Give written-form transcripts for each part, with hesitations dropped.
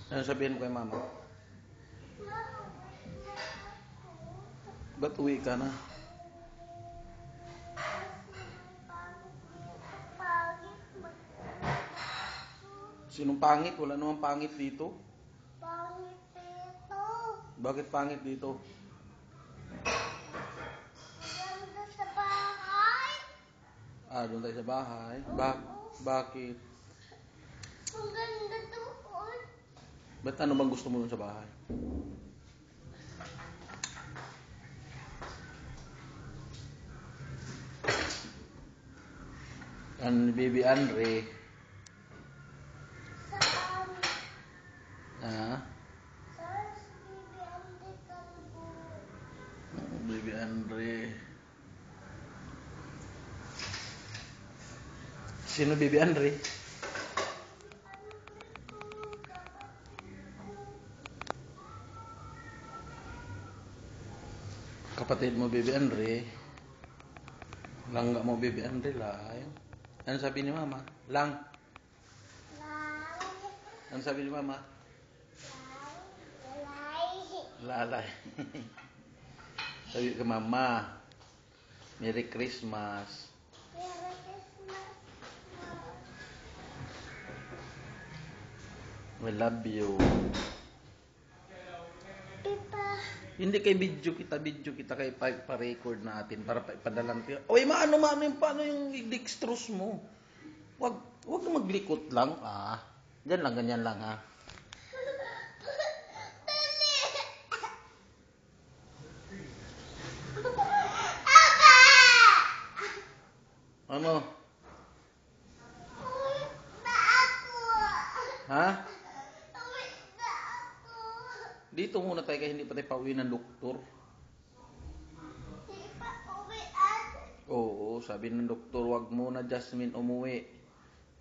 Ano sabihin mo kay mama? Ba't uwi ka na? Sinong pangit? Wala namang pangit dito. Pangit dito. Bakit pangit dito? Maganda sa bahay. Doon tayo sa bahay. Bakit? Ang ganda doon. Ba't ano bang gusto mo dun sa bahay? Ang baby Andre. Saan? Ah? Saan si Bibi Ande Kalbo? Baby Andre. Sino baby Andre? Kapatid mo baby Andre. Langga mo baby Andre lang. Ano sabi ni mama? Lang. Ano sabi ni mama? Lalay. Sabi ka mama, Merry Christmas. Merry Christmas. We love you. Pipa. Hindi kay video kita kay pa-record natin para ipadala natin. Oy, maano paano yung dextrose mo? Wag na maglikot lang. Diyan lang ganyan lang ha. Ano? Uwi na ako. Ha? Uwi na ako. Dito muna tayo kaya hindi pa tayo pauwi ng doktor. Di pa uwian. Oo, sabi ng doktor, wag muna Jasmine umuwi.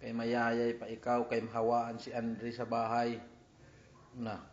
Kay mayayay pa ikaw, kay mahawaan si Andre sa bahay. Na.